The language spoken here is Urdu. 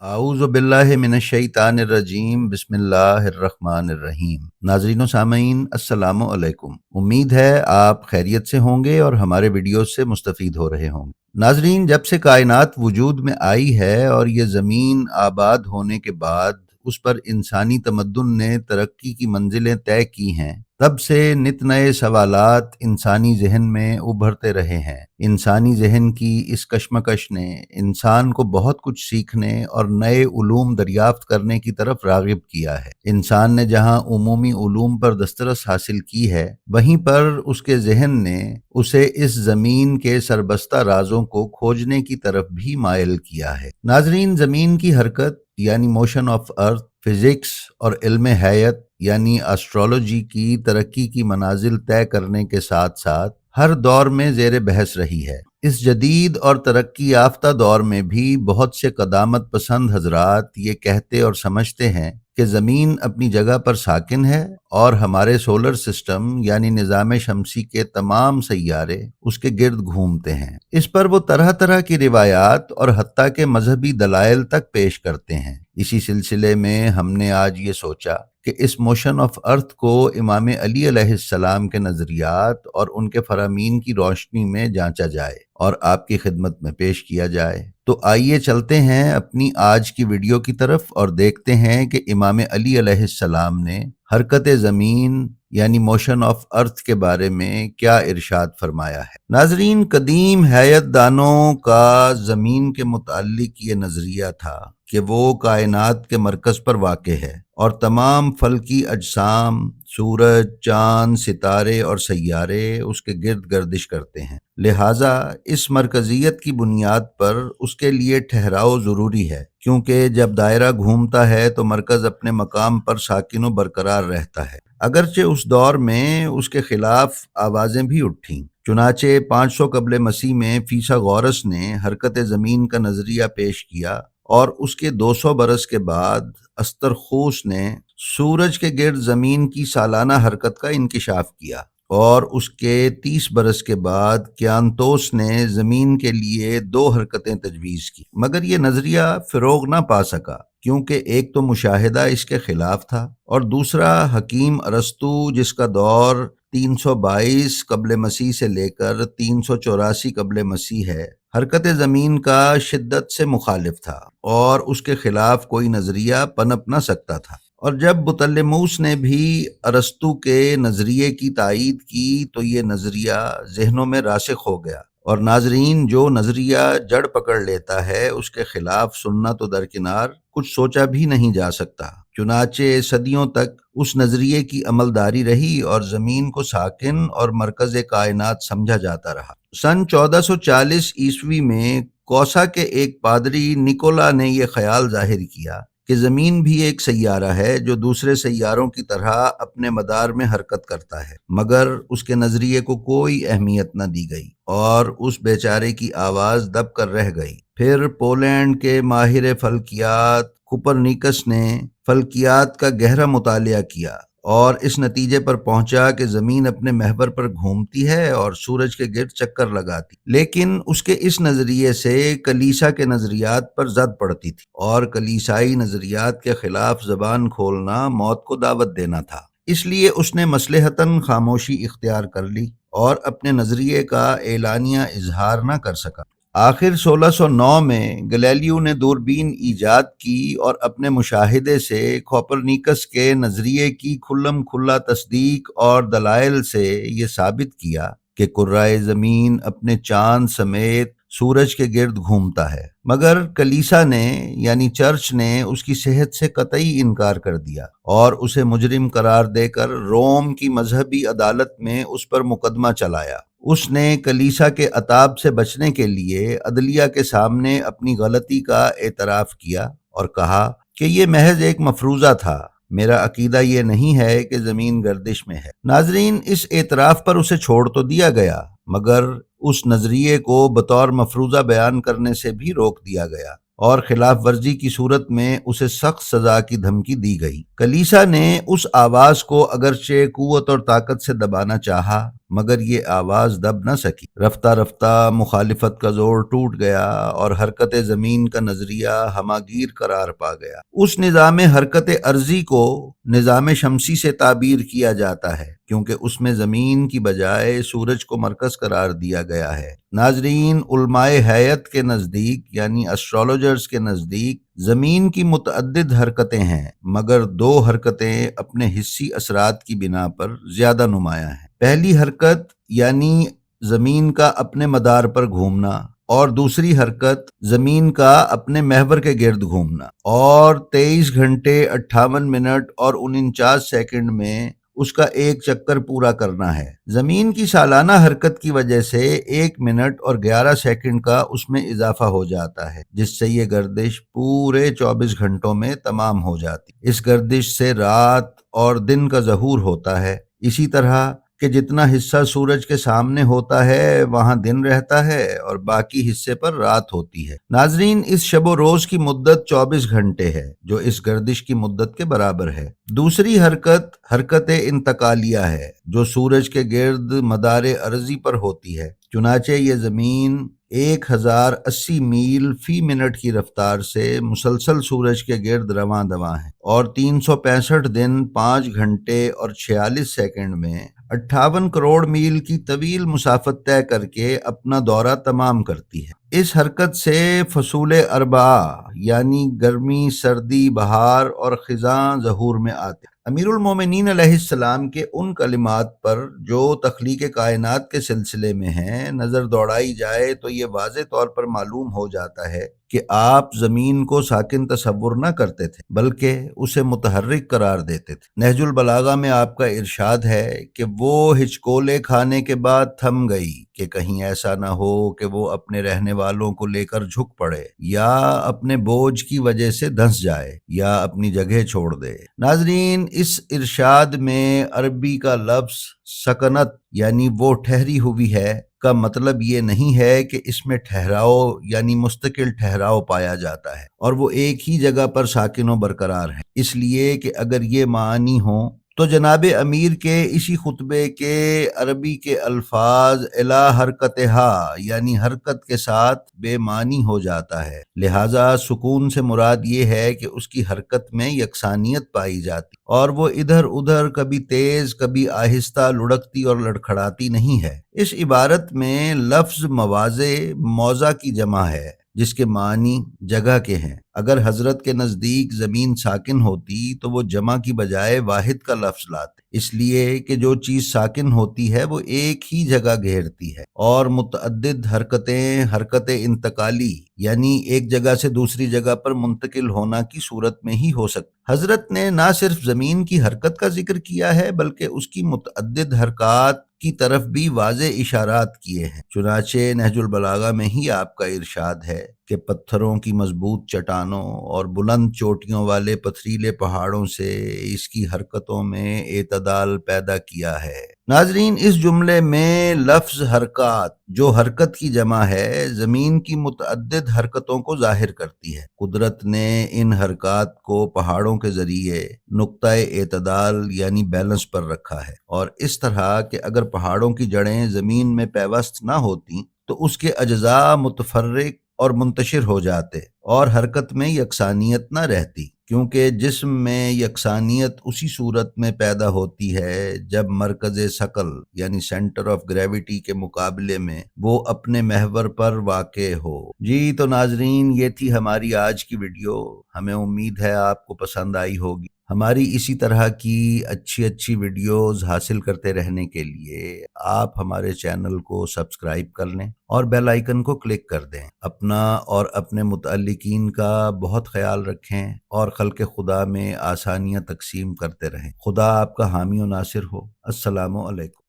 اعوذ باللہ من الشیطان الرجیم بسم اللہ الرحمن الرحیم۔ ناظرین و سامعین السلام علیکم۔ امید ہے آپ خیریت سے ہوں گے اور ہمارے ویڈیوز سے مستفید ہو رہے ہوں گے۔ ناظرین، جب سے کائنات وجود میں آئی ہے اور یہ زمین آباد ہونے کے بعد اس پر انسانی تمدن نے ترقی کی منزلیں طے کی ہیں، تب سے نت نئے سوالات انسانی ذہن میں ابھرتے رہے ہیں۔ انسانی ذہن کی اس کشمکش نے انسان کو بہت کچھ سیکھنے اور نئے علوم دریافت کرنے کی طرف راغب کیا ہے۔ انسان نے جہاں عمومی علوم پر دسترس حاصل کی ہے، وہیں پر اس کے ذہن نے اسے اس زمین کے سربستہ رازوں کو کھوجنے کی طرف بھی مائل کیا ہے۔ ناظرین، زمین کی حرکت یعنی موشن آف ارتھ، فزکس اور علم حیات یعنی ایسٹرولوجی کی ترقی کی منازل طے کرنے کے ساتھ ساتھ ہر دور میں زیر بحث رہی ہے۔ اس جدید اور ترقی یافتہ دور میں بھی بہت سے قدامت پسند حضرات یہ کہتے اور سمجھتے ہیں کہ زمین اپنی جگہ پر ساکن ہے اور ہمارے سولر سسٹم یعنی نظام شمسی کے تمام سیارے اس کے گرد گھومتے ہیں۔ اس پر وہ طرح طرح کی روایات اور حتیٰ کہ مذہبی دلائل تک پیش کرتے ہیں۔ اسی سلسلے میں ہم نے آج یہ سوچا کہ اس موشن آف ارتھ کو امام علی علیہ السلام کے نظریات اور ان کے فرامین کی روشنی میں جانچا جائے اور آپ کی خدمت میں پیش کیا جائے۔ تو آئیے چلتے ہیں اپنی آج کی ویڈیو کی طرف اور دیکھتے ہیں کہ امام علی علیہ السلام نے حرکت زمین یعنی موشن آف ارتھ کے بارے میں کیا ارشاد فرمایا ہے۔ ناظرین، قدیم حیات دانوں کا زمین کے متعلق یہ نظریہ تھا کہ وہ کائنات کے مرکز پر واقع ہے اور تمام فلکی اجسام، سورج، چاند، ستارے اور سیارے اس کے گرد گردش کرتے ہیں۔ لہٰذا اس مرکزیت کی بنیاد پر اس کے لیے ٹھہراؤ ضروری ہے، کیونکہ جب دائرہ گھومتا ہے تو مرکز اپنے مقام پر ساکن و برقرار رہتا ہے۔ اگرچہ اس دور میں اس کے خلاف آوازیں بھی اٹھیں۔ چنانچہ 500 قبل مسیح میں فیثاغورس نے حرکت زمین کا نظریہ پیش کیا اور اس کے 200 برس کے بعد استرخوس نے سورج کے گرد زمین کی سالانہ حرکت کا انکشاف کیا اور اس کے 30 برس کے بعد کیانتوس نے زمین کے لیے 2 حرکتیں تجویز کی، مگر یہ نظریہ فروغ نہ پا سکا، کیونکہ ایک تو مشاہدہ اس کے خلاف تھا اور دوسرا حکیم ارسطو، جس کا دور 322 قبل مسیح سے لے کر 384 قبل مسیح ہے، حرکت زمین کا شدت سے مخالف تھا اور اس کے خلاف کوئی نظریہ پنپ نہ سکتا تھا۔ اور جب بطلموس نے بھی ارسطو کے نظریے کی تائید کی تو یہ نظریہ ذہنوں میں راسخ ہو گیا، اور ناظرین، جو نظریہ جڑ پکڑ لیتا ہے اس کے خلاف سننا تو درکنار کچھ سوچا بھی نہیں جا سکتا۔ چنانچہ صدیوں تک اس نظریے کی عملداری رہی اور زمین کو ساکن اور مرکز کائنات سمجھا جاتا رہا۔ سن 1440 عیسوی میں کوسا کے ایک پادری نکولا نے یہ خیال ظاہر کیا کہ زمین بھی ایک سیارہ ہے جو دوسرے سیاروں کی طرح اپنے مدار میں حرکت کرتا ہے، مگر اس کے نظریے کو کوئی اہمیت نہ دی گئی اور اس بیچارے کی آواز دب کر رہ گئی۔ پھر پولینڈ کے ماہر فلکیات کوپرنیکس نے فلکیات کا گہرا مطالعہ کیا اور اس نتیجے پر پہنچا کہ زمین اپنے محور پر گھومتی ہے اور سورج کے گرد چکر لگاتی، لیکن اس کے اس نظریے سے کلیسا کے نظریات پر زد پڑتی تھی اور کلیسائی نظریات کے خلاف زبان کھولنا موت کو دعوت دینا تھا۔ اس لیے اس نے مصلحتاً خاموشی اختیار کر لی اور اپنے نظریے کا اعلانیہ اظہار نہ کر سکا۔ آخر 1609 میں گلیلیو نے دوربین ایجاد کی اور اپنے مشاہدے سے کوپرنیکس کے نظریے کی کھلم کھلا تصدیق اور دلائل سے یہ ثابت کیا کہ کرۂ زمین اپنے چاند سمیت سورج کے گرد گھومتا ہے، مگر کلیسا نے یعنی چرچ نے اس کی صحت سے قطعی انکار کر دیا اور اسے مجرم قرار دے کر روم کی مذہبی عدالت میں اس پر مقدمہ چلایا۔ اس نے کلیسا کے عتاب سے بچنے کے لیے عدلیہ کے سامنے اپنی غلطی کا اعتراف کیا اور کہا کہ یہ محض ایک مفروضہ تھا، میرا عقیدہ یہ نہیں ہے کہ زمین گردش میں ہے۔ ناظرین، اس اعتراف پر اسے چھوڑ تو دیا گیا، مگر اس نظریے کو بطور مفروضہ بیان کرنے سے بھی روک دیا گیا اور خلاف ورزی کی صورت میں اسے سخت سزا کی دھمکی دی گئی۔ کلیسا نے اس آواز کو اگرچہ قوت اور طاقت سے دبانا چاہا مگر یہ آواز دب نہ سکی۔ رفتہ رفتہ مخالفت کا زور ٹوٹ گیا اور حرکت زمین کا نظریہ ہماگیر قرار پا گیا۔ اس نظام حرکت ارضی کو نظام شمسی سے تعبیر کیا جاتا ہے کیونکہ اس میں زمین کی بجائے سورج کو مرکز قرار دیا گیا ہے۔ ناظرین، علماء ہیئت کے نزدیک یعنی اسٹرالوجرز کے نزدیک زمین کی متعدد حرکتیں ہیں مگر دو حرکتیں اپنے حسی اثرات کی بنا پر زیادہ نمایاں ہیں۔ پہلی حرکت یعنی زمین کا اپنے مدار پر گھومنا اور دوسری حرکت زمین کا اپنے محور کے گرد گھومنا، اور 23 گھنٹے 58 منٹ اور 49 سیکنڈ میں اس کا ایک چکر پورا کرنا ہے۔ زمین کی سالانہ حرکت کی وجہ سے 1 منٹ اور 11 سیکنڈ کا اس میں اضافہ ہو جاتا ہے جس سے یہ گردش پورے 24 گھنٹوں میں تمام ہو جاتی۔ اس گردش سے رات اور دن کا ظہور ہوتا ہے، اسی طرح کہ جتنا حصہ سورج کے سامنے ہوتا ہے وہاں دن رہتا ہے اور باقی حصے پر رات ہوتی ہے۔ ناظرین، اس شب و روز کی مدت 24 گھنٹے ہے جو اس گردش کی مدت کے برابر ہے۔ دوسری حرکت حرکت انتقالیہ ہے جو سورج کے گرد مدار ارضی پر ہوتی ہے۔ چنانچہ یہ زمین 1080 میل فی منٹ کی رفتار سے مسلسل سورج کے گرد رواں دواں ہے اور 365 دن 5 گھنٹے اور 46 سیکنڈ میں 58 کروڑ میل کی طویل مسافت طے کر کے اپنا دورہ تمام کرتی ہے۔ اس حرکت سے فصول اربعہ یعنی گرمی، سردی، بہار اور خزاں ظہور میں آتے ہیں۔ امیر المومنین علیہ السلام کے ان کلمات پر جو تخلیق کائنات کے سلسلے میں ہیں نظر دوڑائی جائے تو یہ واضح طور پر معلوم ہو جاتا ہے کہ آپ زمین کو ساکن تصور نہ کرتے تھے بلکہ اسے متحرک قرار دیتے تھے۔ نہج البلاغہ میں آپ کا ارشاد ہے کہ وہ ہچکولے کھانے کے بعد تھم گئی کہ کہیں ایسا نہ ہو کہ وہ اپنے رہنے والوں کو لے کر جھک پڑے یا اپنے بوجھ کی وجہ سے دھنس جائے یا اپنی جگہ چھوڑ دے۔ ناظرین، اس ارشاد میں عربی کا لفظ سکنت یعنی وہ ٹھہری ہوئی ہے کا مطلب یہ نہیں ہے کہ اس میں ٹھہراؤ یعنی مستقل ٹھہراؤ پایا جاتا ہے اور وہ ایک ہی جگہ پر ساکن و برقرار ہے، اس لیے کہ اگر یہ معنی ہوں تو جناب امیر کے اسی خطبے کے عربی کے الفاظ الا حرکتہا یعنی حرکت کے ساتھ بے معنی ہو جاتا ہے۔ لہٰذا سکون سے مراد یہ ہے کہ اس کی حرکت میں یکسانیت پائی جاتی اور وہ ادھر ادھر کبھی تیز کبھی آہستہ لڑکتی اور لڑکھڑاتی نہیں ہے۔ اس عبارت میں لفظ مواضع موضع کی جمع ہے جس کے معنی جگہ کے ہیں۔ اگر حضرت کے نزدیک زمین ساکن ہوتی تو وہ جمع کی بجائے واحد کا لفظ لاتے، اس لیے کہ جو چیز ساکن ہوتی ہے وہ ایک ہی جگہ گھیرتی ہے اور متعدد حرکتیں حرکت انتقالی یعنی ایک جگہ سے دوسری جگہ پر منتقل ہونا کی صورت میں ہی ہو سکتی۔ حضرت نے نہ صرف زمین کی حرکت کا ذکر کیا ہے بلکہ اس کی متعدد حرکات کی طرف بھی واضح اشارات کیے ہیں۔ چنانچہ نہج البلاغہ میں ہی آپ کا ارشاد ہے کہ پتھروں کی مضبوط چٹانوں اور بلند چوٹیوں والے پتھریلے پہاڑوں سے اس کی حرکتوں میں اعتدال پیدا کیا ہے۔ ناظرین، اس جملے میں لفظ حرکات جو حرکت کی جمع ہے زمین کی متعدد حرکتوں کو ظاہر کرتی ہے۔ قدرت نے ان حرکات کو پہاڑوں کے ذریعے نقطہ اعتدال یعنی بیلنس پر رکھا ہے اور اس طرح کہ اگر پہاڑوں کی جڑیں زمین میں پیوست نہ ہوتی تو اس کے اجزاء متفرق اور منتشر ہو جاتے اور حرکت میں یکسانیت نہ رہتی، کیونکہ جسم میں یکسانیت اسی صورت میں پیدا ہوتی ہے جب مرکز ثقل یعنی سینٹر آف گریویٹی کے مقابلے میں وہ اپنے محور پر واقع ہو۔ جی تو ناظرین، یہ تھی ہماری آج کی ویڈیو، ہمیں امید ہے آپ کو پسند آئی ہوگی۔ ہماری اسی طرح کی اچھی ویڈیوز حاصل کرتے رہنے کے لیے آپ ہمارے چینل کو سبسکرائب کر لیں اور بیل آئیکن کو کلک کر دیں۔ اپنا اور اپنے متعلقین کا بہت خیال رکھیں اور خلق خدا میں آسانیاں تقسیم کرتے رہیں۔ خدا آپ کا حامی و ناصر ہو۔ السلام علیکم۔